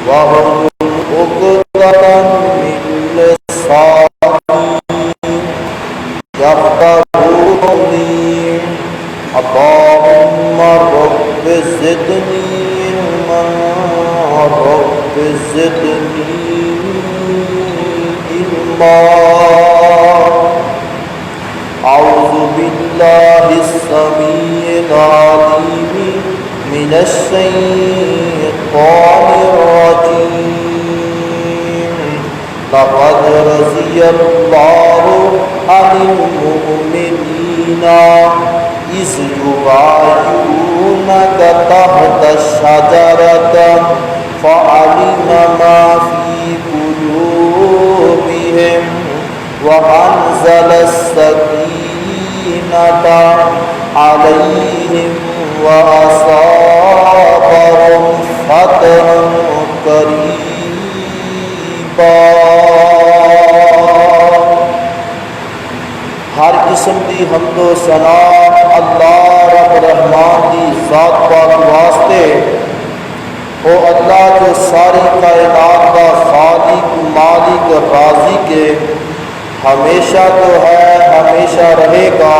واحلل عقدة من لساني يفقهوا قولي اللهم رب زدني علما رب زدني علما أعوذ بالله السميع العليم من الشيطان الرجيم لقد رضي الله عن المؤمنين إذ يبايعونك تحت الشجرة فعلم ما في قلوبهم وأنزل السكينة عليهم وأصابهم فتحا قريبا۔ ہر قسم دی حمد و ثنا اللہ رب رحمان دی ذات پاک واسطے، او اللہ جو ساری کائنات کا خالق مالک رازق کے ہمیشہ تو ہے ہمیشہ رہے گا،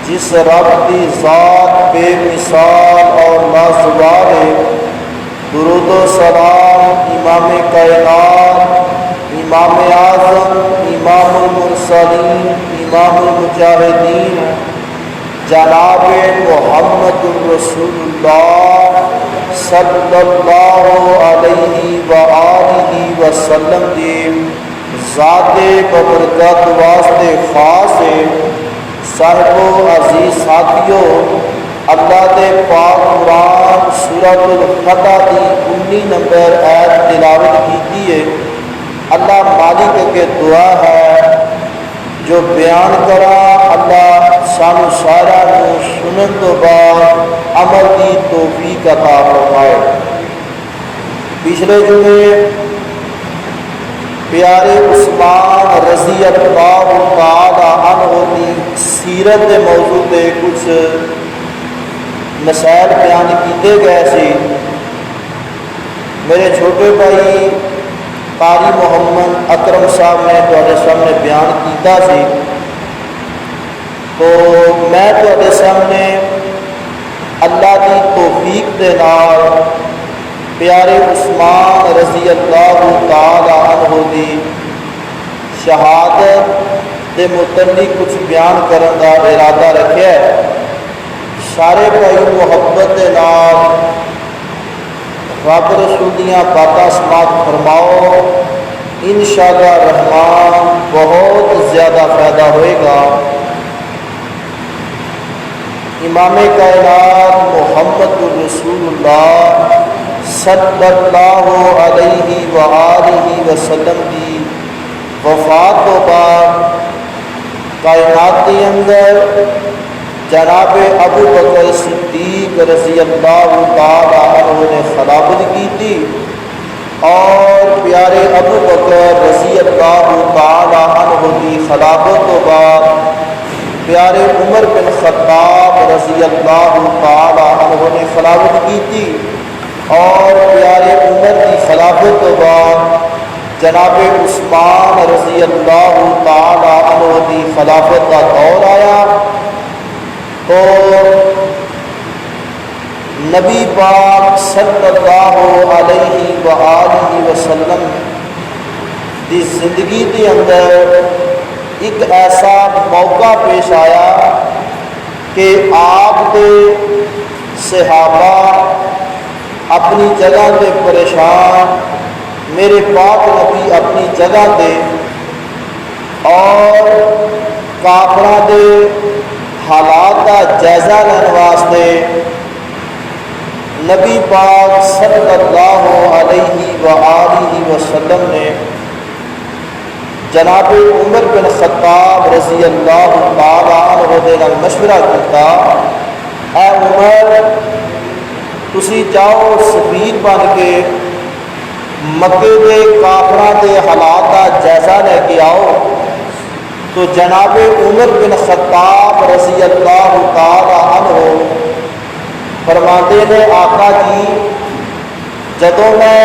جس رب کی ذات بے مثال اور لازوال ہے۔ درود و سلام امام کائنات، امام اعظم، امام المرسلین، امام المجاہدین جناب محمد رسول اللہ صلی اللہ علیہ وآلہ وسلم دی ذات ببرکت واسطے خاص ہے۔ صاحب و عزیز ساتھیو، اللہ دے پاک قرآن سورۃ الفتح دی 19 نمبر آیت تلاوت کیتی ہے۔ اللہ مالک کے دعا ہے جو بیان کرا، اللہ سانو سارا نو سنن تو بعد عمل دی توفیق عطا فرمائے۔ پچھلے جمعے پیارے عثمان رضی اللہ تعالی عنہ کی سیرت کے موضوع پہ کچھ مسائل بیان کیتے گئے سی۔ میرے چھوٹے بھائی قاری محمد اکرم صاحب نے تواڈے سامنے بیان کیتا سی، تو میں تواڈے سامنے اللہ کی توفیق دے نال پیارے عثمان رضی اللہ تعالی عنہ دی شہادت دے متعلق کچھ بیان کرن دا ارادہ رکھیا ہے۔ سارے بھائی محبت دے نال رب رسول دیاں باتاں سماعت فرماؤ، انشاءاللہ الرحمن بہت زیادہ فائدہ ہوئے گا۔ امام کائنات محمد رسول اللہ صلی اللہ علیہ وآلہ وسلم کی وفات تو بعد کائنات کے اندر جناب ابو بکر صدیق رضی اللہ تعالی عنہ نے خلافت کی تھی، اور پیارے ابو بکر رضی اللہ تعالی عنہ کی خلافت تو بعد پیارے عمر بن خطاب رضی اللہ تعالی عنہ نے خلافت کی تھی، اور پیارے عمر کی خلافت کے بعد جناب عثمان رضی اللہ تعالی عنہ کی خلافت کا دور آیا۔ تو نبی پاک صلی اللہ علیہ وآلہ وسلم کی زندگی کے اندر ایک ایسا موقع پیش آیا کہ آپ کے صحابہ اپنی جگہ تے پریشان، میرے پاک نبی اپنی جگہ تے، اور کافراں دے حالات کا جائزہ لینے واسطے نبی پاک صلی اللہ علیہ وآلہ وسلم نے جناب عمر بن خطاب رضی اللہ تعالی عنہ دے نال مشورہ کیتا، اے عمر تسی جاؤ سفیر بن کے مکے دے کافراں دے حالات کا جائزہ لے کے آؤ۔ تو جناب عمر بن خطاب رضی اللہ تعالی عنہ فرماتے ہیں آقا جی جدوں میں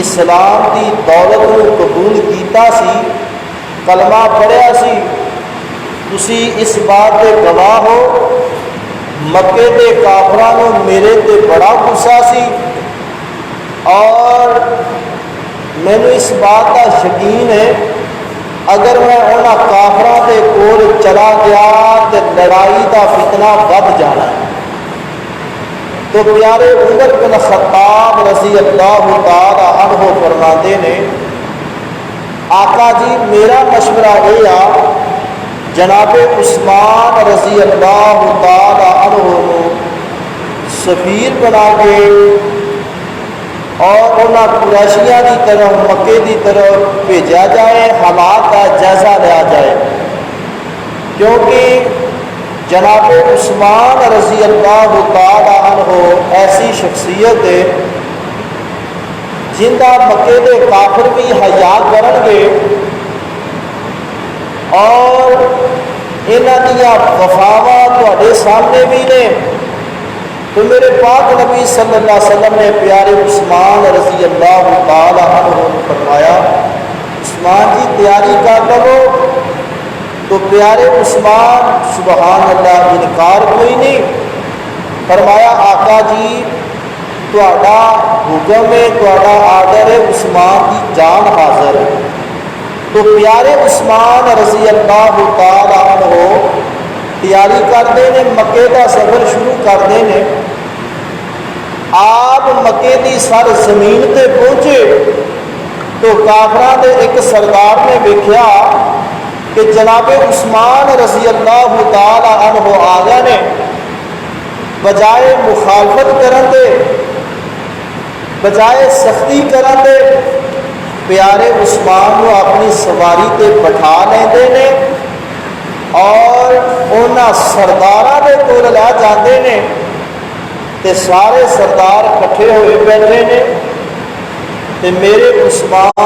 اسلام کی دولت کو قبول کیتا سی، کلمہ پڑھیا سی، تسی اس بات کے گواہ ہو، مکے کے کافراں نوں میرے تے بڑا غصہ سی، اور مینوں اس بات کا یقین ہے اگر میں انہاں کافراں دے کول چلا گیا تو لڑائی کا فتنہ ود جانا ہے۔ تو پیارے عمر بن خطاب رضی اللہ تعالی عنہ فرماتے نے، آقا جی میرا مشورہ یہ آ جناب عثمان رضی اللہ تعالی عنہ سفیر بنا کے اور انہاں قریشیاں کی طرف مکے کی طرف بھیجا جائے، حالات کا جائزہ لیا جائے، کیونکہ جناب عثمان رضی اللہ تعالی عنہ ایسی شخصیت ہے جن کا مکے کے کافر بھی حیا کرن گے اور انہاں دیا وفاواں تواڈے سامنے بھی نے۔ تو میرے پاک نبی صلی اللہ علیہ وسلم نے پیارے عثمان رضی اللہ تعالی عنہ نے فرمایا، عثمان جی تیاری کر لو۔ تو پیارے عثمان سبحان اللہ انکار کوئی نہیں، فرمایا آقا جی تہاڈا حکم ہے، تہاڈا آرڈر ہے، عثمان کی جان حاضر ہے۔ تو پیارے عثمان رضی اللہ تعالی عنہ تیاری کرتے ہیں، مکے کا سفر شروع کرتے ہیں۔ آپ مکے کی سر زمین تے پہنچے تو کافراں دے ایک سردار نے ویکھیا کہ جناب عثمان رضی اللہ تعالی عنہ آ گئے نے، بجائے مخالفت کرن دے، بجائے سختی کرن دے، پیارے عثمان کو اپنی سواری تے بٹھا لیندے نے اور انہاں سرداراں دے کول لے جاندے نے تے سارے سردار کٹھے ہوئے بیٹھے نے تے میرے عثمان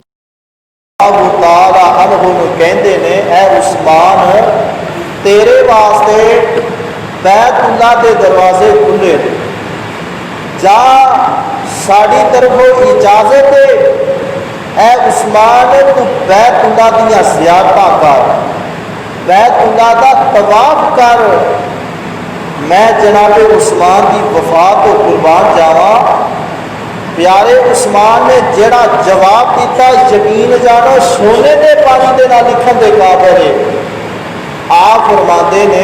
اللہ تعالی عنہ نو کہندے نے، اے عثمان تیرے واسطے بیت اللہ دے دروازے کھلے نے، جا ساڑی طرفوں اجازت ہے، اے عثمان تو بیت اللہ دیا زیارتاں کر، بیت اللہ دا طواف کر، میں جناب عثمان کی وفات کو قربان جاواں۔ پیارے عثمان نے جڑا جواب دیتا یقین جانو سونے دے پانی دے نال لکھن دے قابل ہے۔ آپ فرماتے نے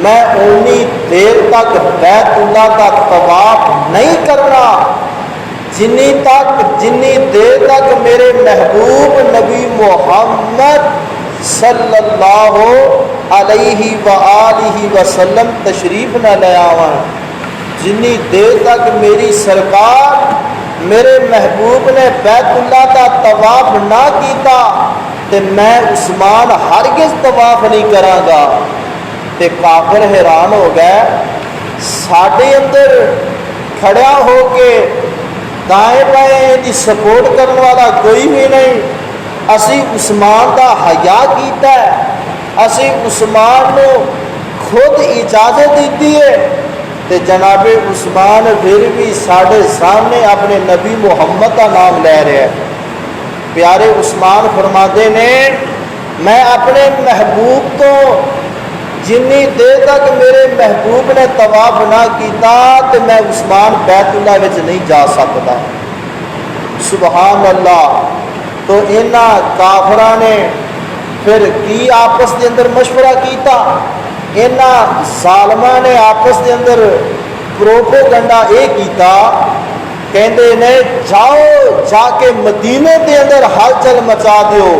میں اونی دیر تک بیت اللہ کا طواف نہیں کرنا جنی دیر تک میرے محبوب نبی محمد صلی اللہ علیہ وآلہ وسلم تشریف نہ لے آون، جنی دیر تک میری سرکار میرے محبوب نے بیت اللہ کا طواف نہ کیتا تے میں عثمان ہرگز طواف نہیں کراں گا۔ تے کافر حیران ہو گئے، ساڈے اندر کھڑیا ہو کے دائیں بائیں دی سپورٹ کرنے والا کوئی بھی نہیں، اسی عثمان دا حیا کیتا ہے، اسی عثمان نو خود اجازت دیتی ہے تے جناب عثمان پھر بھی ساڑھے سامنے اپنے نبی محمد کا نام لے رہے ہیں۔ پیارے عثمان فرماتے نے میں اپنے محبوب تو جنی دیر تک میرے محبوب نے طواف نہ کیتا تے میں عثمان بیت اللہ وچ نہیں جا سکتا۔ سبحان اللہ۔ تو انہاں کافراں نے پھر کی آپس کے اندر مشورہ کیتا، انہاں ظالماں نے آپس کے اندر پروپوگنڈا یہ کیتا، کہندے نے جاؤ جا کے مدینے کے اندر ہلچل مچا دیو،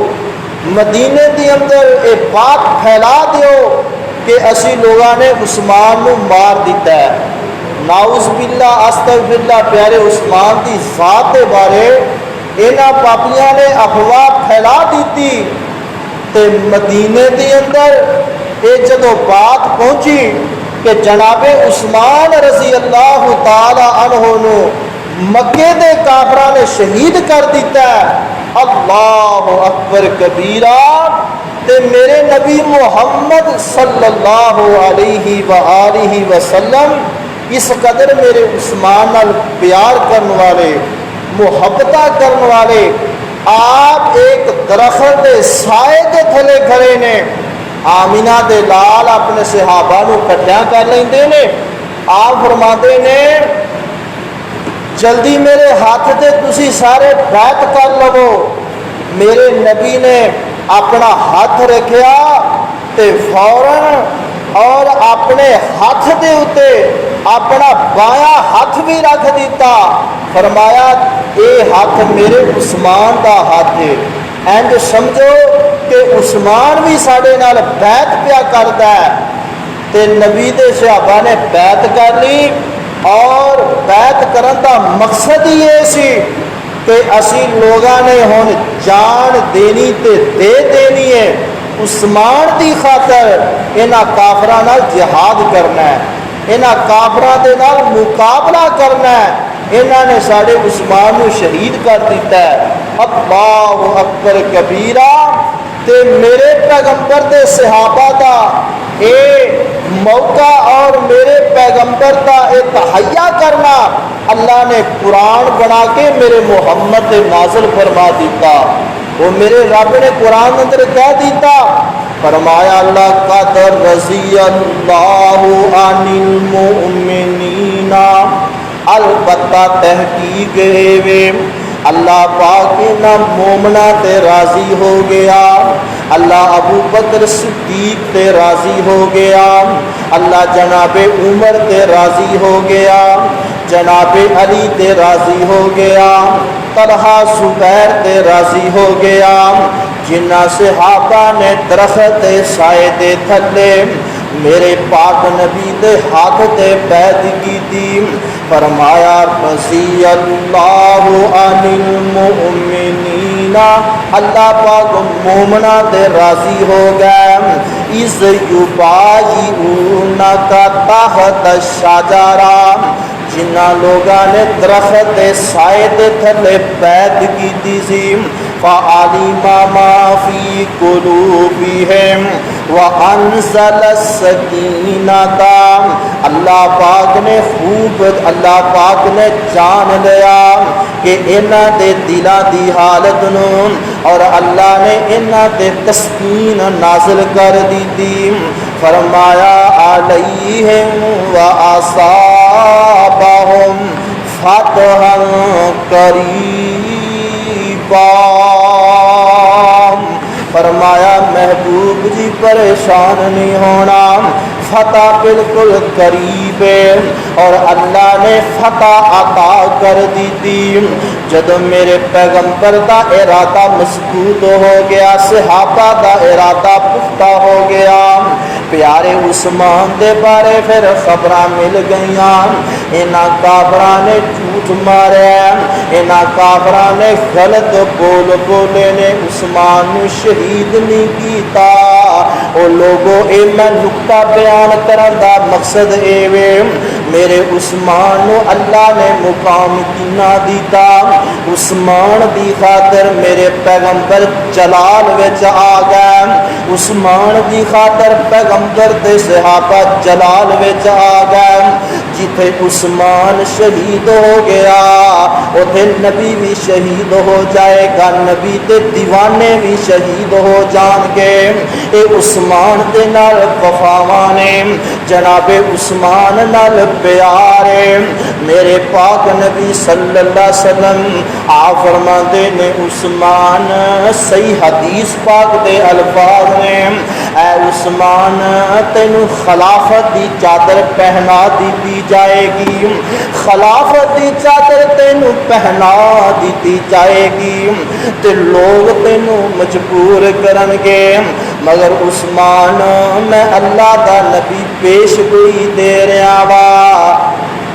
مدینے کے اندر یہ بات پھیلا دیو کہ اسی لوگاں نے عثمان نو مار دیتا ہے۔ ناؤز باللہ استغفر اللہ۔ پیارے عثمان کی ذات کے بارے انہاں پاپیاں نے افواہ پھیلا دیتی تے مدینے کے اندر یہ جدو بات پہنچی کہ جناب عثمان رضی اللہ تعالی عنہ نو مکے دے کافراں نے شہید کر دیتا ہے، اللہ اکبر کبیرہ، تے میرے نبی محمد صلی اللہ علیہ وآلہ وسلم اس قدر میرے عثمان نال پیار کرنے والے، محبت کرنے والے، آپ ایک درخت دے سائے دے تھلے کھڑے نے، آمینہ دے لال اپنے صحابہ نو کٹیاں کر لیندے نے، آپ فرماتے نے جلدی میرے ہاتھ تے تسی سارے بیعت کر لو۔ میرے نبی نے اپنا ہاتھ رکھیا تے فوراً اور اپنے ہاتھ دے اتے اپنا بایاں ہاتھ بھی رکھ دیتا، فرمایا اے ہاتھ میرے عثمان دا ہاتھ ہے، اینج سمجھو کہ عثمان بھی ساڈے نال بیعت پیا کردا ہے۔ تے نبی دے صحابہ نے بیعت کر لی، اور بیعت کرن دا مقصد ہی یہ سی کہ اسی لوگاں نے ہن جان دینی تے دے دینی ہے، عثمان دی خاطر انہاں کافراں نال جہاد کرنا ہے، انہاں کافراں دے نال مقابلہ کرنا ہے، انہاں نے ساڈے عثمان نو شہید کر دیتا ہے۔ اللہ اکبر کبیرہ۔ تے میرے پیغمبر دے صحابہ دا اے موقع اور میرے پیغمبر دا اے تحیہ کرنا اللہ نے قرآن بنا کے میرے محمد دے نازل فرما دیتا۔ وہ میرے رب نے قرآن اندر کہہ دیتا، فرمایا اللہ قدر رضی اللہ عن المؤمنین، البتہ تحقیق ہے اللہ پاک نہ مومنہ تے راضی ہو گیا، اللہ ابو بکر صدیق تے راضی ہو گیا، اللہ جناب عمر تے راضی ہو گیا، جناب علی تے راضی ہو گیا، طلحہ زبیر تے راضی ہو گیا، جنہ صحابہ نے درخت سائے دے تھلے میرے پاک نبی دے ہاتھ تے بیعت کی تھی، فرمایا رضی اللہ عن المؤمنین، اللہ پاک مومنہ تے راضی ہو گئے، اذ یبایعونک تحت الشجرہ، جنہ لوگاں نے درخت سائے دے تھلے بیعت کی سی، فعلم ما فی قلوبہم وانزل السکینۃ، اللہ پاک نے خوب اللہ پاک نے جان لیا کہ انہاں دے دلاں دی حالت نو، اور اللہ نے انہاں تے تسکین نازل کر دیتی، فرمایا علیہم واصابہم فتحا قریبا، فرمایا محبوب جی پریشان نہیں ہونا، فتح بالکل قریب ہے، اور اللہ نے فتح عطا کر دی تھی۔ جب میرے پیغمبر دا ارادہ مضبوط ہو گیا، صحابہ دا ارادہ پختہ ہو گیا، پیارے عثمان دے بارے پھر خبراں مل گئیاں، انہاں کافراں نے جھوٹ ماریا، انہاں کافراں نے غلط بول بولے نے عثمان نو شہید نہیں کیتا۔ او لوگو اے میں نکتہ بیان کرن دا مقصد اے وے، میرے عثمان نو اللہ نے مقام کینا دیتا، عثمان دی خاطر میرے پیغمبر جلال وچ آ گئے، عثمان دی خاطر پیغمبر دے صحابہ جلال وچ آ گئے، جتھے عثمان شہید ہو گیا اوتھے نبی بھی شہید ہو جائے گا، نبی دے دیوانے بھی شہید ہو جان گے۔ اے عثمان دے نال وفاواں نے، جناب عثمان نال پیار ہے، میرے پاک نبی صلی اللہ علیہ وسلم آپ فرماندے نے عثمان، صحیح حدیث پاک دے الفاظ نے، اے عثمان تینوں خلافت دی چادر پہنا دی جائے گی، خلافت دی چادر تینوں پہنا دی جائے گی، تے لوگ تینوں مجبور کرن گے، مگر عثمان میں اللہ دا نبی پیش گوئی دے رہا وا،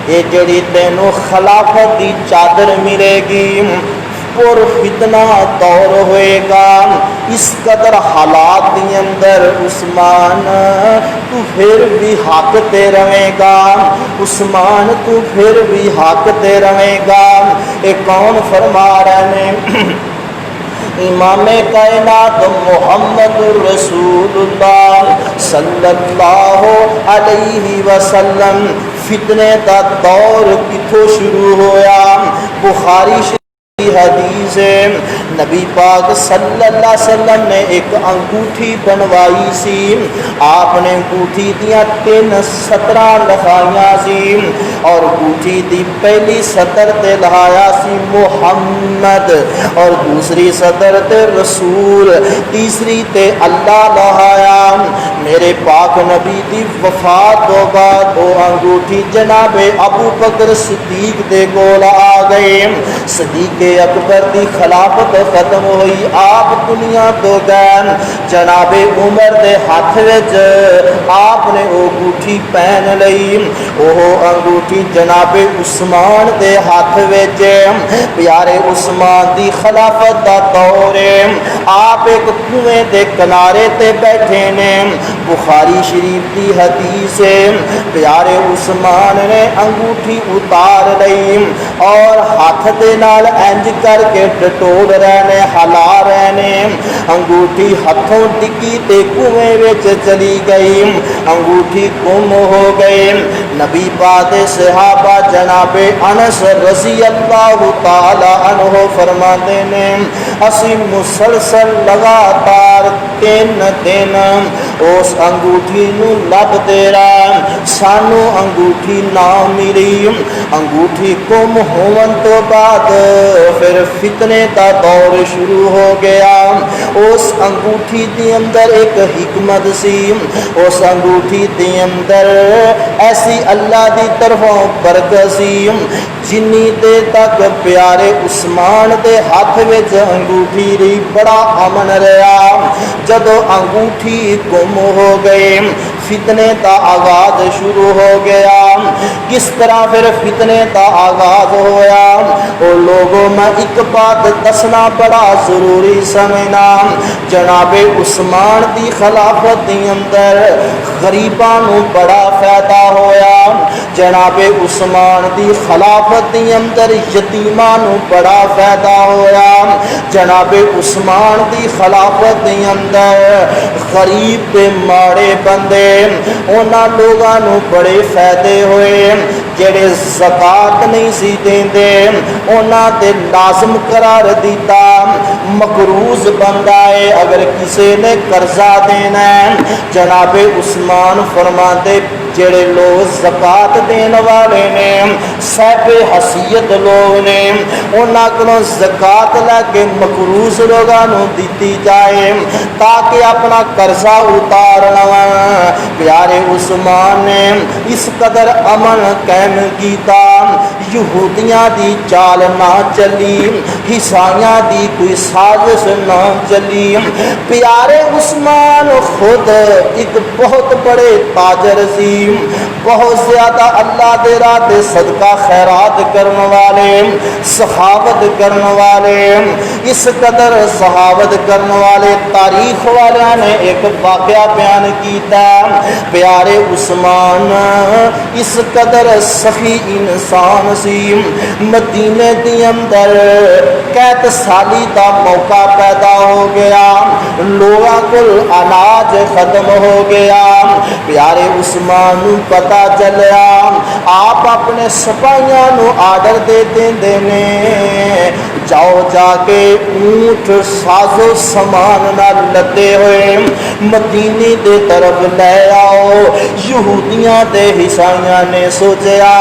یہ جڑی تینوں خلافت دی چادر ملے گی، پر فتنہ دور ہوئے گا، اس قدر حالات دی اندر عثمان تو پھر بھی حق تے رہے گا، عثمان تو پھر بھی حق تے رہے گا۔ ایک کون فرما رہے ہیں امام کائنات محمد رسول اللہ صلی اللہ علیہ وسلم فتنے دا دور کتھوں شروع ہویا؟ بخاری حدیث ہے، نبی پاک صلی اللہ علیہ وسلم نے ایک انگوٹھی بنوائی سی، آپ نے انگوٹھی دیا 3 سطراں لکھائیاں سی، اور انگوٹھی دی پہلی سطر تے لکھایا سی محمد، اور دوسری سطر تے رسول، تیسری تے اللہ لکھایا۔ میرے پاک نبی دی وفات تو بعد وہ انگوٹھی جناب ابو بکر صدیق دے کول آ گئے۔ صدیق اکبر دی خلافت ختم ہوئی، آپ دنیا تو گئے، جناب عمر دے ہاتھ وچ آپ نے وہ انگوٹھی پہن لئی، وہ انگوٹھی جناب عثمان دے ہاتھ وچ، پیارے عثمان دی خلافت دا دور ہے، آپ ایک کنویں دے کنارے تے بیٹھے نے، بخاری شریف دی حدیث ہے، پیارے عثمان نے انگوٹھی اتار لئی اور ہاتھ دے نال انج کر کے ٹٹول رہنے، ہلا رہنے، انگوٹھی ہاتھوں ڈگی تے کنویں وچ چلی گئی، انگوٹھی گم ہو گئی۔ نبی پاک صحابہ جناب انس رضی اللہ تعالی عنہ فرماتے نے اسی مسلسل لگاتار 3 دن اس انگوٹھی نو لبدے رہے، سانو انگوٹھی نہ ملی۔ انگوٹھی گم ہون تو بعد پھر فتنے کا دور شروع ہو گیا۔ اس انگوٹھی دے اندر ایک حکمت سی، اس انگوٹھی دے اندر ایسی اللہ دی طرفوں برکت سی، جنی دیر تک پیارے عثمان دے ہاتھ وچ انگوٹھی رہی بڑا امن رہا۔ جدو انگوٹھی گم ہو گئے فتنے کا آغاز شروع ہو گیا۔ کس طرح پھر فتنے کا آغاز ہویا؟ وہ لوگوں میں ایک بات دسنا بڑا ضروری سمجھنا، جناب عثمان دی خلافت دی اندر غریباں نو بڑا فائدہ ہویا، جناب عثمان دی خلافت دی اندر یتیماں نو بڑا فائدہ ہویا، جناب عثمان دی خلافت دی اندر غریب تے ماڑے بندے انہاں لوگاں نو بڑے فائدے ہوئے، جڑے زکات نہیں سی دیندے انہاں تے لازم قرار دیتا، مقروض بندہ ہے، اگر کسی نے قرضہ دینا ہے جناب عثمان فرماتے جڑے لوگ زکات دین والے نے صاحب حیثیت لوگ نے انہاں کولوں زکات لے کے مقروض لوگاں نو دتی جائے تاکہ اپنا قرضہ اتارنا۔ پیارے عثمان نے اس قدر امن قائم کیتا، یہودیاں دی چال نہ چلی، عیسائیاں دی کوئی سازش نہ چلی۔ پیارے عثمان خود ایک بہت بڑے تاجر سی، بہت زیادہ اللہ دے راہ تے صدقہ خیرات کرنے والے، سخاوت کرنے والے، اس قدر سخاوت کرنے والے تاریخ والے نے ایک واقعہ بیان کیتا۔ پیارے عثمان اس قدر سخی انسان سی، مدینے دی اندر قحط سالی دا موقع پیدا ہو گیا، لوگاں کول اناج ختم ہو گیا۔ پیارے عثمان نو پتہ چلیا، آپ اپنے سپاہیاں نو آرڈر دے دیندے نے جاؤ جا کے اونٹ سازو سامان نال لدے ہوئے مدینے دے طرف لے آؤ۔ یہودیاں دے عیسائیاں نے سوچیا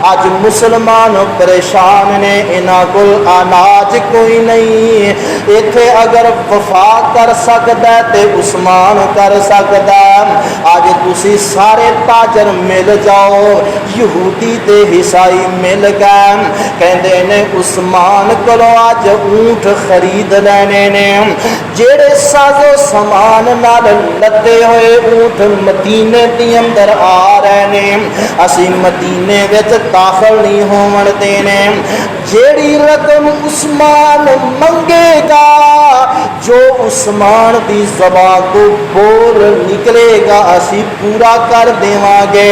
آج مسلمان پریشان نے، انہاں کول اناج کوئی نہیں، ایتھے اگر وفا کر سکدا تے عثمان کر سکدا، آج تسی سارے تاجر مل جاؤ۔ یہودی تے عیسائی مل گئے، کہندے نے عثمان کولوں آج اونٹ خرید لینے نے، جڑے سازو سامان نال لدے ہوئے اونٹ مدینے دی اندر آ رہے نے، اسی مدینے وچ داخل نہیں ہون دینے، جیڑی رقم عثمان منگے گا، جو عثمان دی زبان تو بول نکلے گا اسی پورا کر دیواں گے،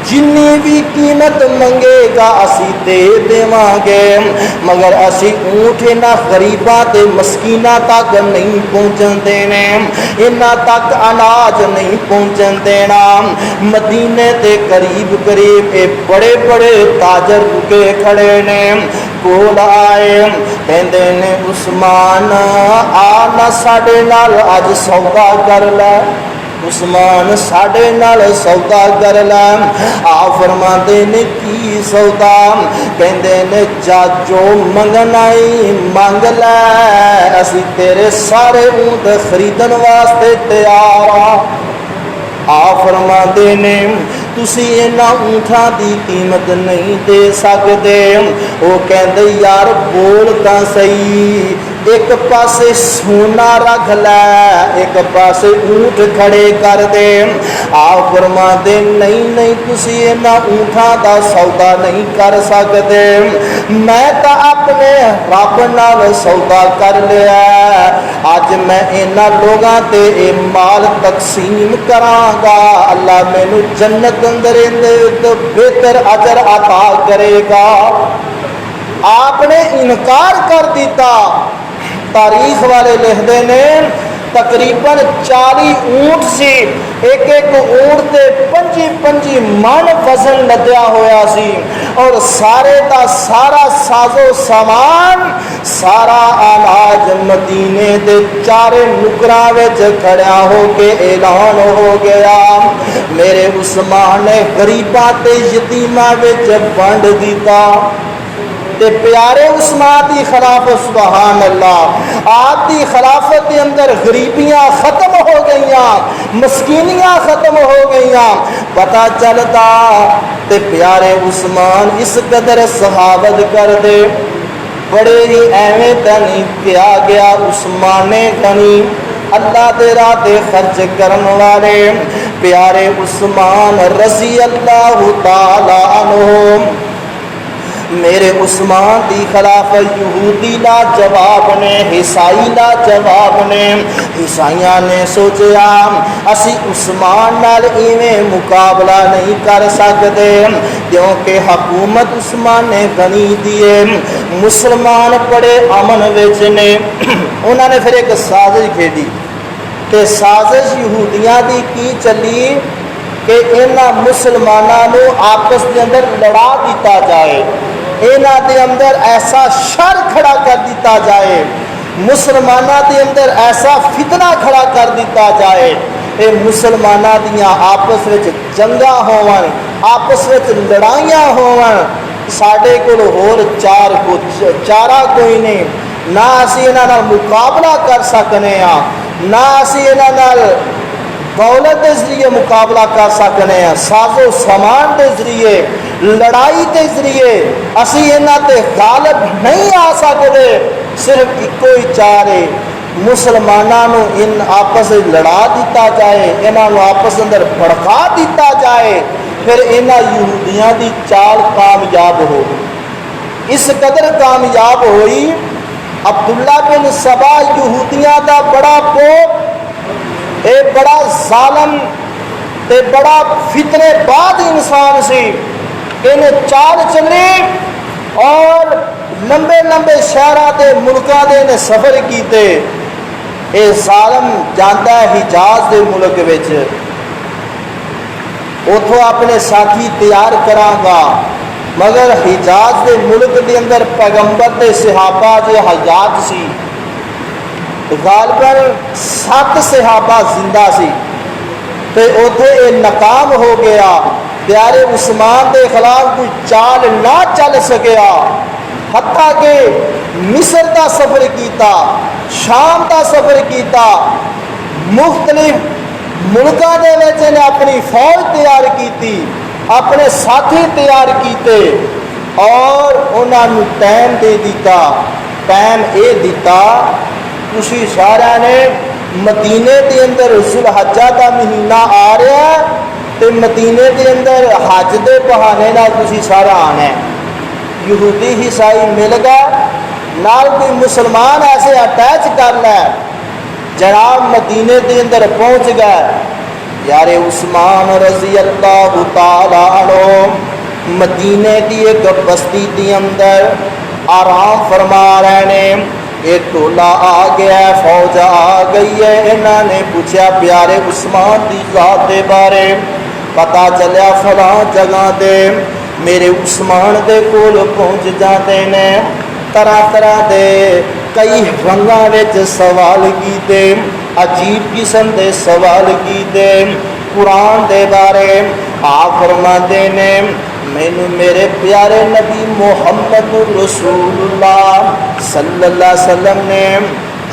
جنی بھی قیمت منگے گا اسی دے دیواں گے، مگر اسی اونٹ نہ غریباں تے مسکیناں تک نہیں پہنچن دینے، انہاں تک اناج نہیں پہنچن دینا۔ مدینے دے قریب قریب اے بڑے بڑے تاجر رکے کھڑے نے، کول آئے کہندے نے عثمان آ نہ ساڈے نال اج سودا کر لے، عثمان ساڈے نال سودا کر لے۔ آ فرماندے نے کی سودا؟ کہندے نے جا جو منگنا ہی منگ لے، اسی تیرے سارے اونٹ خریدن واسطے تیار ہاں۔ آ فرماندے نے تسی انہاں اونٹاں دی قیمت نہیں دے سکتے۔ وہ کہندے یار بول تاں صحیح، ایک پاسے سونا رکھ لے، ایک پاسے اونٹ کھڑے کر دے۔ آپ فرماندے نہیں نہیں تسی انہاں اونٹاں دا سودا نہیں کر سکتے، میں تا اپنے رب نال سودا کر لیا، اج میں انہاں لوگاں تے اے مال تقسیم کراں گا، اللہ مینوں جنت اندر بہتر اجر عطا کرے گا۔ آپ نے انکار کر دیتا۔ تاریخ والے لکھتے ہیں تقریباً 40 اونٹ سی، ایک ایک اونٹ تے 25 من وزن لدیا ہویا سی، اور سارے دا سارا سازو سامان سارا اناج مدینے دے چارے نکراں وچ کھڑیا ہو کے اعلان ہو گیا، میرے عثمان نے غریباں تے یتیماں وچ ونڈ دیتا۔ تے پیارے عثمان دی خلافت سبحان اللہ، آپ دی خلافت کے اندر غریبیاں ختم ہو گئیاں، مسکینیاں ختم ہو گئیاں۔ پتہ چلتا تے پیارے عثمان اس قدر صحابت کر دے، بڑے ہی ایویں تنی کیا گیا عثمان غنی، اللہ دے راہ تے خرچ کرن والے پیارے عثمان رضی اللہ تعالی عنہ۔ میرے عثمان دی خلافت یہودی لا جواب نے، عیسائی لا جواب نے، عیسائیاں نے سوچیا اسی عثمان نال ایویں مقابلہ نہیں کر سکتے، کیونکہ حکومت عثمان نے غنی دیے، مسلمان بڑے امن وچ نے۔ انہوں نے پھر ایک سازش کھیڈی، کہ سازش یہودیاں دی کی چلی کہ انہاں مسلمانوں آپس کے اندر لڑا دیتا جائے، انہاں دے اندر ایسا شر کھڑا کر دیتا جائے، مسلمانوں دے اندر ایسا فتنہ کھڑا کر دیتا جائے، اے مسلمانوں دیاں آپس وچ جنگاں ہون، آپس وچ لڑائیاں ہون، ساڈے کول ہور چارہ کوئی نہیں، نہ اسی انہاں نال مقابلہ کر سکنے ہاں، نہ اسی انہاں نال دولت کے ذریعے مقابلہ کر سکنے ہیں، ساز و سامان کے ذریعے، لڑائی کے ذریعے اسی انہاں تے غالب نہیں آ سکتے، صرف ایک ہی چارے مسلمانوں ان آپس لڑا دیتا جائے، انہوں آپس اندر بھڑکا دیتا جائے، پھر انہاں یہودیاں دی چال کامیاب ہو گئی۔ اس قدر کامیاب ہوئی، عبداللہ بن سبا یہودیاں دا بڑا پوپ، اے بڑا ظالم تے بڑا فتنے بعد انسان سی، انہیں چال چلی اور لمبے لمبے شہراں دے ملکاں دے نے سفر کیتے۔ اے ظالم جاندا ہے حجاز دے ملک وچ، اتھوں اپنے ساتھی تیار کراں گا، مگر حجاز دے ملک دے اندر پیغمبر دے صحابہ جو حیات سی، غالباً 7 صحابہ زندہ سی، تے اوتھے اے ناکام ہو گیا، پیارے عثمان دے خلاف کوئی چال نہ چل سکیا، حتیٰ کہ مصر دا سفر کیتا، شام دا سفر کیتا، مختلف ملکاں دے وچ نے اپنی فوج تیار کیتی، اپنے ساتھی تیار کیتے، اور انہاں نوں ٹائم دے دیتا، ٹائم اے دیتا تسی سارا نے مدینے دے اندر ذوالحجہ دا مہینہ آ رہا ہے تے مدینے دے اندر حج دے بہانے نال تسی سارا آنا ہے، یہودی عیسائی مل گئے، نال کوئی مسلمان ایسے اٹیچ کر لے جناب مدینے دے اندر پہنچ گئے. یار عثمان رضی اللہ تعالی عنہ مدینے دی ایک بستی دی اندر آرام فرما رہے نے. ایک ٹولا آ گیا ہے, فوج آ گئی ہے. انہوں نے پوچھا پیارے عثمان دی ذات دے بارے. پتا چلیا فلاں جگہ دے میرے عثمان دے کول پہنچ جاتے نے. طرح طرح دے کئی رنگاں وچ سوال کیتے, عجیب قسم دے سوال کیتے قرآن دے بارے. آپ فرماتے نے مینوں میرے پیارے نبی محمد رسول اللہ صلی اللہ علیہ وسلم نے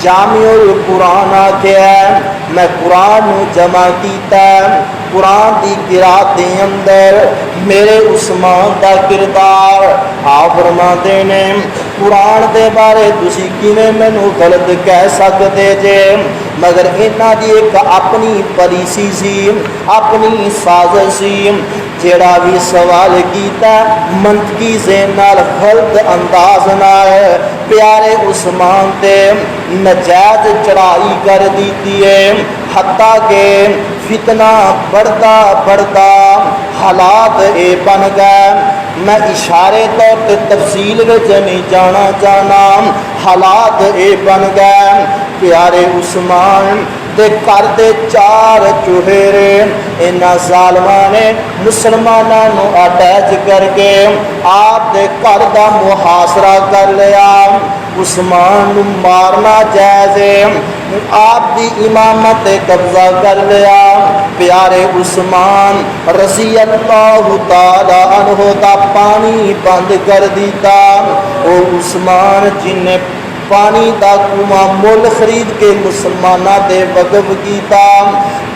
جامع القرآن آکھیا ہے. میں قرآن نو جمع کیتا ہے. قرآن دی قرات دے اندر میرے عثمان دا کردار. آپ فرماتے نے قرآن دے بارے تسی کیویں مینوں غلط کہہ سکتے جے, مگر انہاں دی ایک اپنی پالیسی سی, اپنی سازش سی. جیڑا بھی سوال کیتا منطقی ذہن نال غلط انداز نال پیارے عثمان تے نجات چڑھائی کر دیتی ہے. حتیٰ کہ فتنہ بڑھتا بڑھتا حالات اے بن گئے. میں اشارے طور تے تفصیل وچ نہیں جانا چاہنا. حالات اے بن گئے پیارے عثمان دے کر دے چار چوہیرے انہاں ظالماں نے مسلماناں نو اٹیچ کر کے آپ دے گھر دا محاصرہ کر لیا. عثمان نو مارنا جائز ہے, آپ دی امامت قبضہ کر لیا. پیارے عثمان رضی اللہ تعالی عنہ دا پانی بند کر دیتا. او عثمان جن نے پانی دا کنواں مول خرید کے مسلمانہ دے وقف کیتا,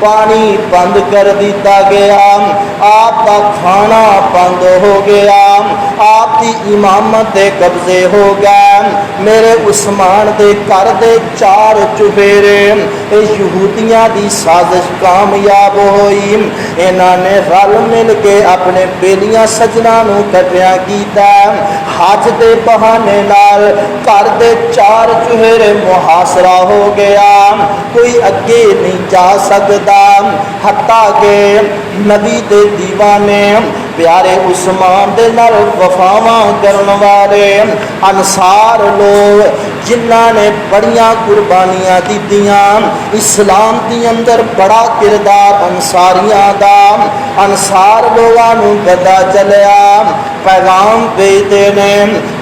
پانی بند کر دیتا گیا. آپ دا کھانا بند ہو گیا, آپ دی امامت دے قبضے ہو گئے. میرے عثمان دے کر دے چار چوہیرے یہودیاں دی سازش کامیاب ہوئی. انہاں نے رل مل کے اپنے بیلیاں سجنا نو کٹیا کیتا. حج دے بہانے نال کر دے چار چوہیرے محاصرہ ہو گیا, کوئی اگے نہیں جا سکتا. حتیٰ کہ نبی دے دیوانے پیارے عثمان دے نال وفاواں کرن والے انصار لوگ جنہاں نے بڑیاں قربانیاں دتیاں, اسلام دی اندر بڑا کردار انصاریاں دا. انصار لوگاں نو پتہ چلیا, پیغام بھیجتے نے.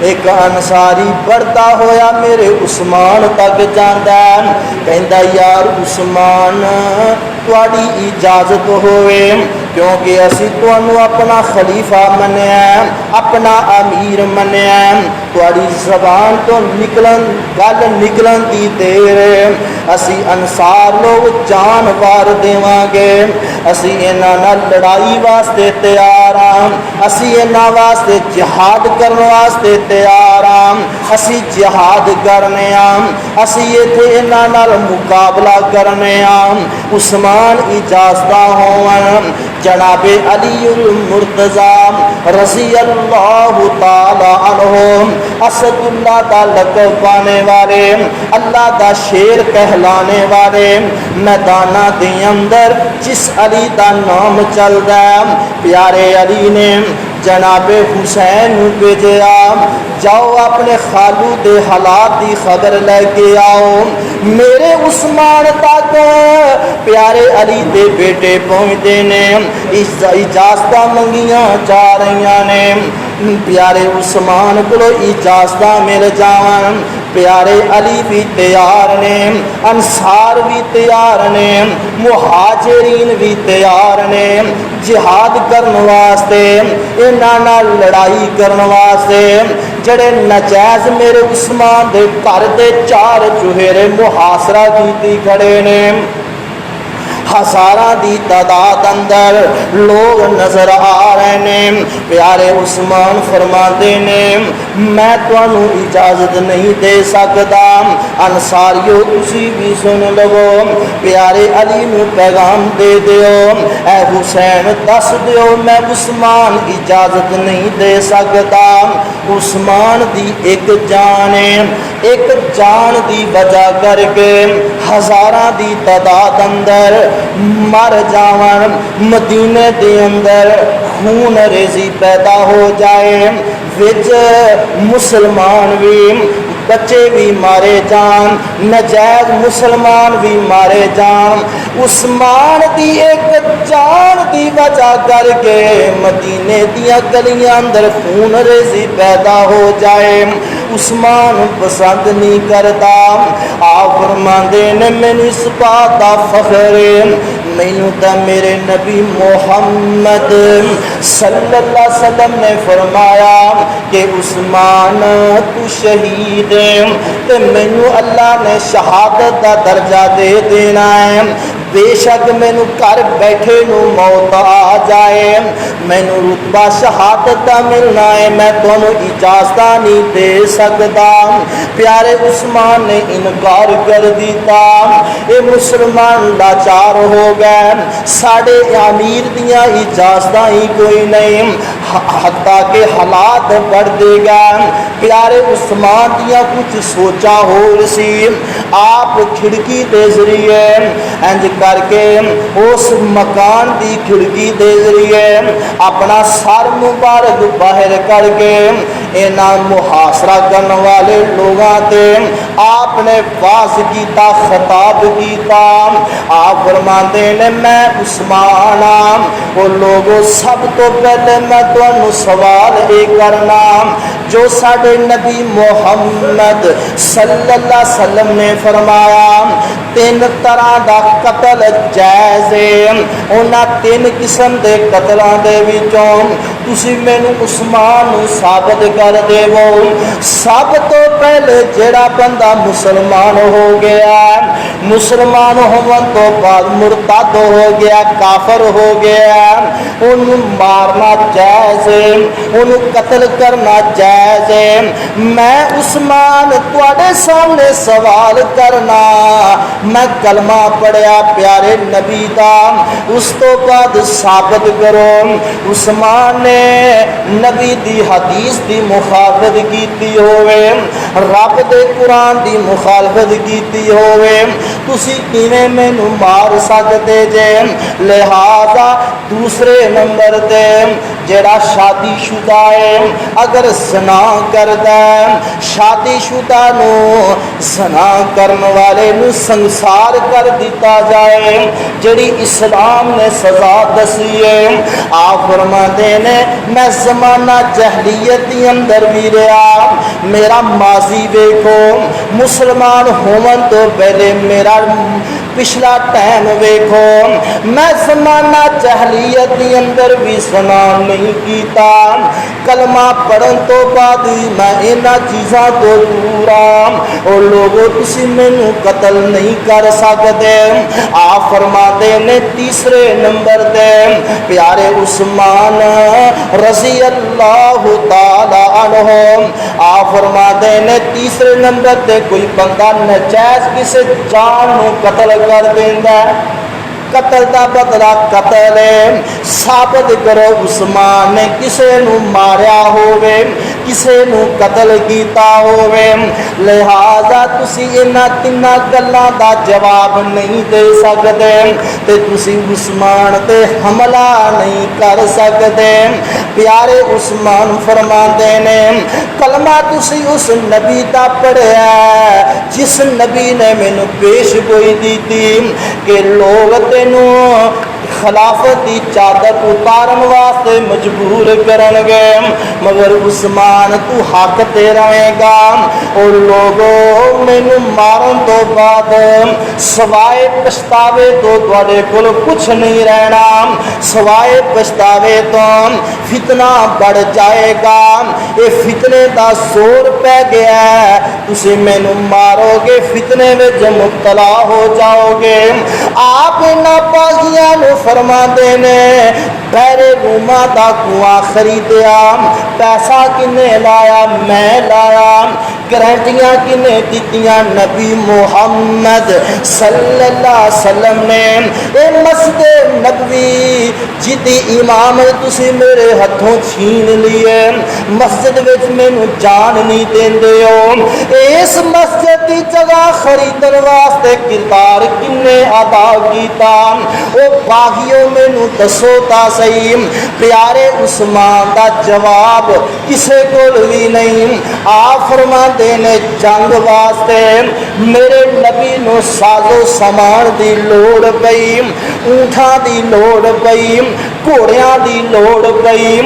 ایک انصاری بڑھتا ہویا میرے عثمان تک جاندا ہے, کہندا یار عثمان تواڈی اجازت ہوئے کیونکہ اسی تانوں اپنا خلیفہ منیا, اپنا امیر منیا. تواڈی زبان تو نکلن گل نکلن دی دیر اسی انصار لوگ جان وار دیواں گے. اسی انہاں نال لڑائی واسطے تیار ہاں, اسی انہاں واسطے جہاد کرن واسطے تیار ہاں. اسی جہاد کرنے ہاں, اسی ایتھے انہاں نال مقابلہ کرنے ہاں. عثمان اجازت ہون. جناب علی المرتضی رضی اللہ تعالی عنہ اسد اللہ دا لقب پانے والے, اللہ دا شیر کہلانے والے, میدانہ دے اندر جس علی دا نام چلدا ہے پیارے علی نے جناب حسین نو بھیجیا, جاؤ اپنے خالو دے حالات دی خبر لے کے آؤ. میرے عثمان تک پیارے علی دے بیٹے پہنچتے نے, اجازت منگیاں جا رہی نے. پیارے عثمان کو اجازت مل جان. پیارے علی بھی تیار نے, انصار بھی تیار نے, مہاجرین بھی تیار نے جہاد کرن واسطے, انہاں نال لڑائی کرن واسطے. جڑے نجائز میرے عثمان دے گھر دے چار چوہیرے محاصرہ کیتی کھڑے نے. ہزاراں دی تعداد اندر لوگ نظر آ رہے ہیں. پیارے عثمان فرماتے نے میں تانوں اجازت نہیں دے سکتا. انصاریو تسی بھی سن لو, پیارے علی نو پیغام دے دیو, اے حسین دس دیو میں عثمان اجازت نہیں دے سکتا. عثمان دی ایک جان ہے, ایک جان دی وجہ کر کے ہزاراں دی تعداد اندر مر جاون، مدینے دے اندر خون ریزی پیدا ہو جائے، وچ مسلمان بھی بچے بھی مارے جان، نجائز مسلمان بھی مارے جان، عثمان دی ایک جان دی وجہ کر کے مدینے دیا گلیاں اندر خون ریزی پیدا ہو جائے، عثمان پسند نہیں کرتا۔ آپ فرماندے نے مینوں اس بات دا فخر ہے، مینوں تے میرے نبی محمد صلی اللہ علیہ وسلم نے فرمایا کہ عثمان تو شہید ہے، تے مینوں اللہ نے شہادت دا درجہ دے دینا ہے، بے شک مینوں گھر بیٹھے نو موت آ جائے، مینوں رتبہ شہادت دا ملنا ہے، میں تانوں اجازت نہیں دے سکتا۔ پیارے عثمان نے انکار کر دیتا، اے مسلمان لاچار ہو گئے، ساڑے امیر دیاں اجازت ہی کوئی نہیں، حتیٰ کہ حالات بڑھ دے گا۔ پیارے عثمان دیاں کچھ سوچا ہو سی، آپ کھڑکی دے ذریعے انج کر کے اس مکان دی کھڑکی دے ذریعے اپنا سر مبارک باہر کر کے انہاں محاصرہ کرنے والے لوگاں تے آپ نے واز کیتا، خطاب کیتا۔ آپ فرماندے نے میں عثمان ہاں، وہ لوگوں سب تو پہلے میں تانوں سوال اے کرنا جو ساڈے نبی محمد صلی اللہ علیہ وسلم نے فرمایا تین طرح دا قتل جائز ہے، انہاں تین قسم دے قتلاں دے وچوں تسی مینوں عثمان نوں ثابت کر دیو۔ سب تو پہلے جڑا بندہ مسلمان ہو گیا، مسلمان ہون تو بعد مرتد ہو گیا، کافر ہو گیا، انہوں مارنا جائز ہے، انہوں قتل کرنا جائز ہے۔ میں عثمان تواڈے سامنے سوال کرنا، میں کلمہ پڑھیا پیارے نبی دا، اس تو بعد ثابت کرو۔ عثمان نے نبی دی حدیث دی مخالفت کیتی ہوئے، رب دے قرآن دی مخالفت کیتی ہوئے، تسی کیویں مینوں مار سکدے جے؟ لہذا دوسرے نمبر تے جڑا شادی شدہ ہے اگر زنا کردا ہے، شادی شدہ نو زنا کرن والے نو سنسار کر دیتا جائے، جڑی اسلام نے سزا دسی ہے۔ آپ فرماتے نے میں زمانہ جہلیت دی اندر بھی رہا، میرا ماضی دیکھو، مسلمان ہون تو پہلے میرا پچھلا ٹائم ویکھو، میں زمانہ جہلیت دی اندر بھی زنا نہیں کیتا، کلمہ پڑھن تو بعد میں انہاں چیزاں تو دور ہاں، اور لوگوں تسی مینوں قتل نہیں کر سکتے۔ آپ فرماتے نے تیسرے نمبر تے پیارے عثمان رضی اللہ تعالی عنہ، آپ فرماتے نے تیسرے نمبر تے کوئی بندہ نجائز کسی جان نو قتل کر دیندا ہے، قتل دا بدلہ قتل ہے، ثابت کرو عثمان نے کسے نو ماریا ہوئے، کسے نو قتل کیتا ہوئے۔ لہذا تسی انہاں تیناں گلاں دا جواب نہیں دے سکتے تے تسی عثمان تے حملہ نہیں کر سکتے۔ پیارے عثمان فرماندے نے کلمہ تسی اس نبی دا پڑھیا جس نبی نے مینوں پیش گوئی دیتی کہ لوگ تینوں خلافت دی چادر اتارن واسطے مجبور کرن گے، مگر عثمان تو حق تے رہے گا، اور لوگوں مینوں مارن تو بعد سوائے پچھتاوے تو تواڈے کول کچھ نہیں رہنا، سوائے پچھتاوے تو فتنہ بڑھ جائے گا، یہ فتنے دا زور پہ گیا ہے، تسی مینوں مارو گے فتنے وچ مبتلا ہو جاؤ گے۔ آپ انہاں باغیاں نو فرما دینے بحر روما دا کنواں خریدیا، پیسہ کنے لایا؟ میں لایا۔ گارنٹیاں کنے دیتیاں؟ نبی محمد صلی اللہ علیہ وسلم نے۔ اے مسجد نبوی جدی امام تسی میرے ہتھوں چھین لیے، مسجد وچ مینوں جان نہیں دیندے ہو، اس اس مسجد کی جگہ خریدن واسطے کردار کنے ادا کیتا؟ او باغیوں مینوں دسو تا صحیح۔ پیارے عثمان دا جواب کسے کول بھی نہیں۔ آپ فرماندے نے جنگ واسطے میرے نبی نو سازو سامان دی لوڑ پئی، اونٹاں دی لوڑ پئی، گھوڑیاں دی لوڑ پئی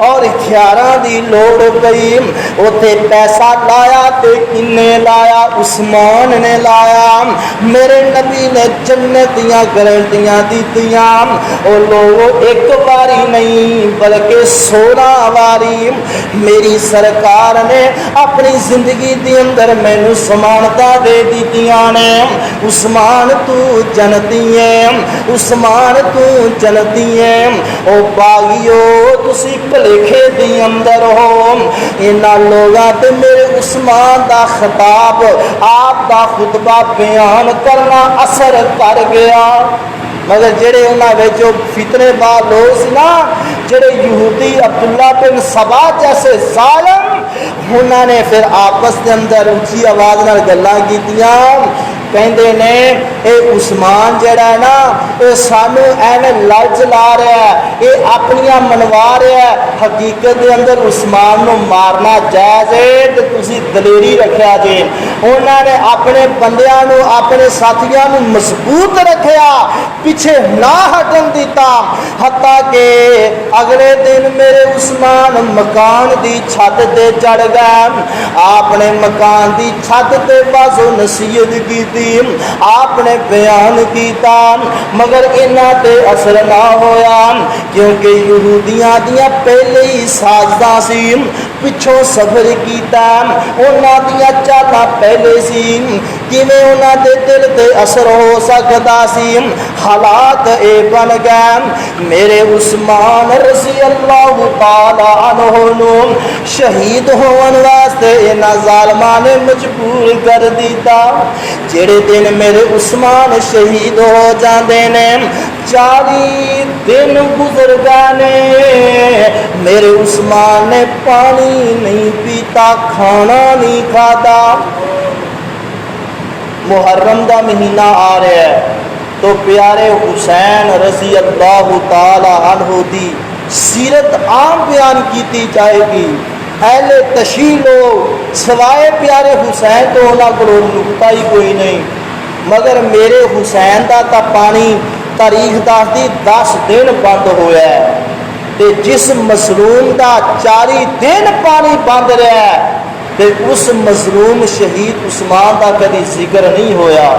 اور ہتھیاراں دی لوڑ پئی۔ اوتے پیسہ لایا تے کنے لایا؟ عثمان نے لایا۔ میرے نبی نے جنت دیاں گارنٹیاں دتیاں، او لوگ ایک باری نہیں بلکہ 16 باری میری سرکار نے اپنی زندگی دی اندر مینوں ضمانتاں دے دتیاں نے۔ عثمان تو جنتی ہے، عثمان تو جنتی ہے۔ او باغیو تسی بھلیکھے دی اندر ہو۔ انہاں لوگاں تے میرے عثمان دا خطاب، آپ دا خطبہ بیان کرنا اثر کر گیا، مگر جڑے انہاں وچ فتنے باز لوگ سی نا، جڑے یہودی عبداللہ بن سبا جیسے ظالم، انہاں نے پھر آپس کے اندر اونچی آواز نال گلاں کیتیاں، کہندے نے اے عثمان جڑا ہے نا اے سانو ایویں لالچ لا رہا ہے، اے اپنیاں منوا رہا ہے، حقیقت دے اندر عثمان نو مارنا جائز ہے تے تسی دلیری رکھیا جے۔ انہاں نے اپنے بندیاں نو اپنے ساتھیاں نو مضبوط رکھیا، پیچھے نہ ہٹن دیتا، حتیٰ کہ اگلے دن میرے عثمان مکان دی چھت تے چڑھ گئے۔ آپ نے مکان دی چھت تے بازو نصیحت کی، آپ نے بیان کیتا، مگر انہاں تے اثر نہ ہویا، کیونکہ یہودیاں دیاں پہلے ہی سازداں سی، پچھوں سفر کیتا، انہاں دیاں چالاں پہلے سی، کیویں انہاں دے دل تے اثر ہو سکدا سی۔ حالات اے بن گئے میرے عثمان رضی اللہ تعالی عنہ نو شہید ہون واسطے انہاں ظالماں نے مجبور کر دیتا۔ جڑے دن میرے عثمان شہید ہو جاندے نے 40 دن گزر گئے نے، میرے عثمان نے پانی نہیں پیتا، کھانا نہیں کھاتا۔ محرم دا مہینہ آ رہا ہے تو پیارے حسین رضی اللہ تعالی عنہ دی سیرت عام بیان کیتی جائے گی۔ اہل تشیع لوگ سوائے پیارے حسین تو انہاں کو نکتا ہی کوئی نہیں، مگر میرے حسین دا تا پانی تاریخ دسدی 10 دن بند ہویا ہے، تے جس مظلوم دا 40 دن پانی بند رہا ہے تے اس مظلوم شہید عثمان دا کدی ذکر نہیں ہویا،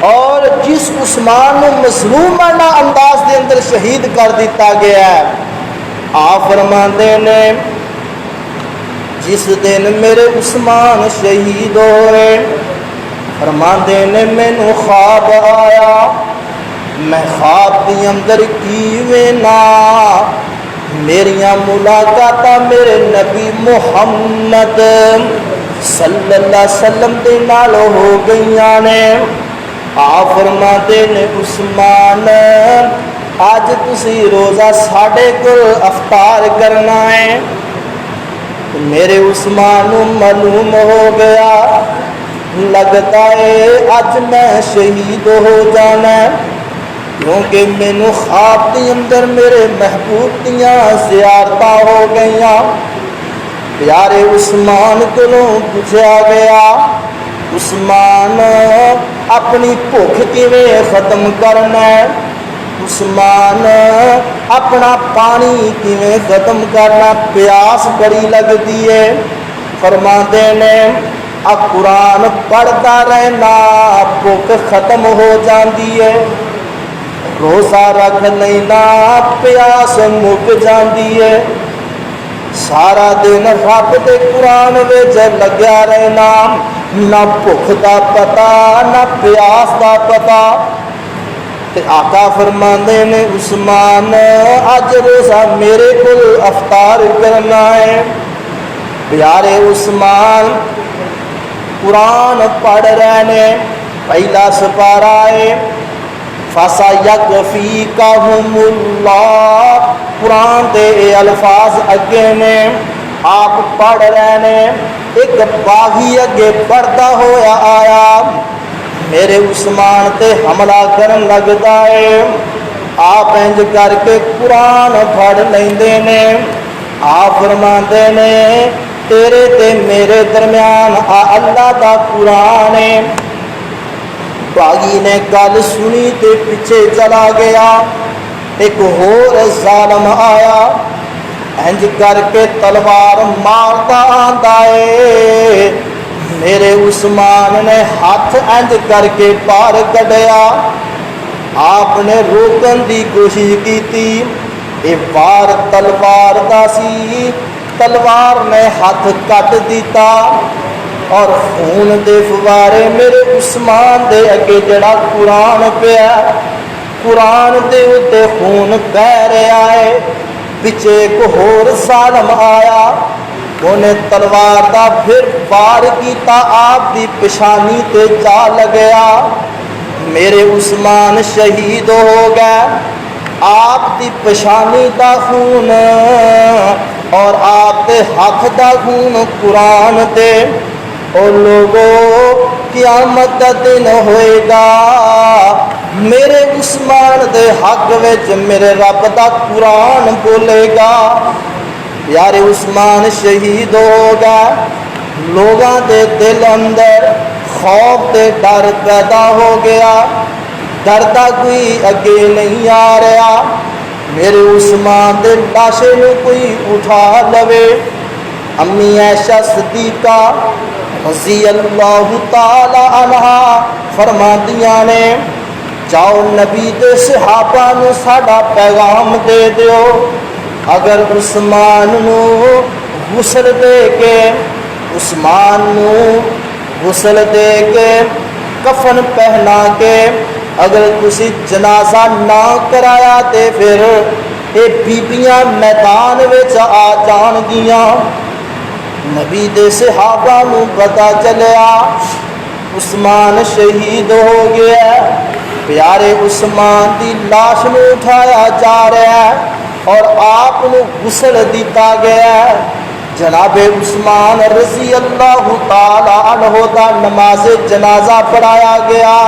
اور جس عثمان نو مظلومانہ انداز دے اندر شہید کر دیتا گیا ہے، آپ فرماندے نے جس دن میرے عثمان شہید ہوئے، فرماندے نے مینوں خواب آیا، میں خواب دی اندر کیویں نہ میریاں ملاقاتاں میرے نبی محمد صلی اللہ علیہ وسلم دے نال ہو گئیاں نے۔ آپ فرماتے نے عثمان اج تسی روزہ ساڈے کول افطار کرنا ہے۔ میرے عثمان معلوم ہو گیا لگتا ہے اج میں شہید ہو جانا ہے، کیونکہ مینوں خواب دی اندر میرے محبوب دیاں زیارتاں ہو گئیاں۔ پیارے عثمان کولوں پوچھا گیا عثمان اپنی بھوک کیویں ختم کرنا ہے، عثمان اپنا پانی کیویں ختم کرنا، پیاس بڑی لگتی ہے۔ فرماتے نے قرآن پڑھتا رہنا بھوک ختم ہو جاندی ہے، روزہ رکھ لینا پیاس مک جاندی ہے، سارا دن رب دے قرآن وچ لگیا رہنا، نہ بھوک دا پتا نہ پیاس دا پتا۔ تے آقا فرماندے نے عثمان اج روزہ میرے کول افطار کرنا ہے۔ پیارے عثمان قرآن پڑھ رہے نے، پہلا سپارہ ہے فَسَيَكْفِيكَهُمُ اللَّهُ، قرآن دے الفاظ اگے نے آپ پڑھ رہے ہیں، ایک باغی اگے بڑھتا ہوا آیا، میرے عثمان تے حملہ کرن لگتا ہے۔ آپ انج کر کے قرآن پڑھ لیندے نے، آپ فرماندے نے تیرے تے میرے درمیان اللہ دا قرآن ہے۔ باغی نے گل سنی تے پیچھے چلا گیا، ایک ہور ظالم آیا، انج کر کے تلوار مارتا آندا ہے، میرے عثمان نے ہاتھ انج کر کے پار کڈیا۔ آپ نے روکن دی کوشش کی تھی، یہ وار تلوار دا سی، تلوار نے ہاتھ کٹ دیتا اور خون دے فوارے میرے عثمان دے اگے جڑا قرآن پیا، قرآن دے اتے خون بہ رہا ہے۔ پچھے ایک ہور ظالم آیا، انہیں تلوار دا پھر وار کیتا، آپ دی پیشانی تے جا لگیا، میرے عثمان شہید ہو گئے۔ آپ دی پیشانی دا خون اور آپ دے ہاتھ دا خون قرآن دے، اور لوگوں قیامت دا دن ہوئے گا، میرے عثمان دے حق وچ میرے رب دا قرآن بولے گا۔ یار عثمان شہید ہو گیا، لوگاں دے دل اندر خوف تے ڈر پیدا ہو گیا، ڈردا کوئی اگے نہیں آ رہا، میرے عثمان دے لاشے نو کوئی اٹھا لوے۔ امی عائشہ صدیقہ رضی اللہ تعالی عنہا فرماندیاں نے جاؤ نبی دے صحابہ نو ساڈا پیغام دے دیو، اگر عثمان نو غسل دے کے، عثمان نو غسل دے کے کفن پہنا کے اگر کسی جنازہ نہ کرایا تے پھر اے بیبیاں میدان وچ آ جان گیاں۔ نبی دے صحابہ نو پتا چلیا عثمان شہید ہو گیا، پیارے عثمان دی لاش نو اٹھایا جا رہا ہے اور آپ نو غسل دیتا گیا ہے۔ جناب عثمان رضی اللہ تعالی عنہ دا نماز جنازہ پڑھایا گیا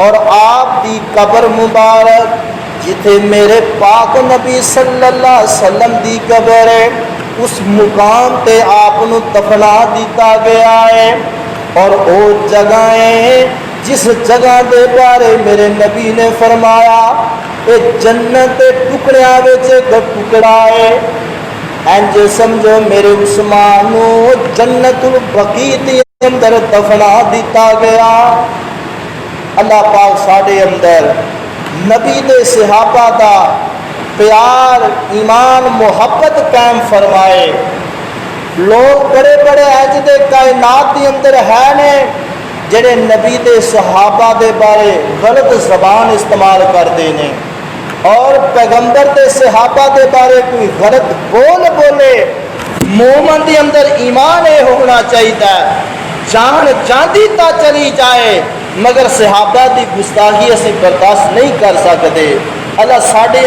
اور آپ دی قبر مبارک جتھے میرے پاک نبی صلی اللہ علیہ وسلم دی قبر ہے، اس مقام تے آپ نو دفنا دیتا گیا ہے۔ اور او جگہیں جس جگہ دے بارے میرے نبی نے فرمایا اے جنت دے ٹکڑیاں وچ ایک ٹکڑا ہے، انج سمجھو میرے عثمان نو جنت البقیع دے اندر دفنا دیتا گیا۔ اللہ پاک ساڈے اندر نبی دے صحابہ دا پیار ایمان محبت قائم فرمائے۔ لوگ بڑے بڑے اج دے کائنات دے اندر ہے نے جڑے نبی دے صحابہ دے بارے غلط زبان استعمال کرتے ہیں اور پیغمبر دے صحابہ دے بارے کوئی غلط بولے۔ مومن دے اندر ایمان یہ ہونا چاہیے، جان جاندی تا چلی جائے مگر صحابہ دی گستاخی اسی برداشت نہیں کر سکتے۔ اللہ ساڈے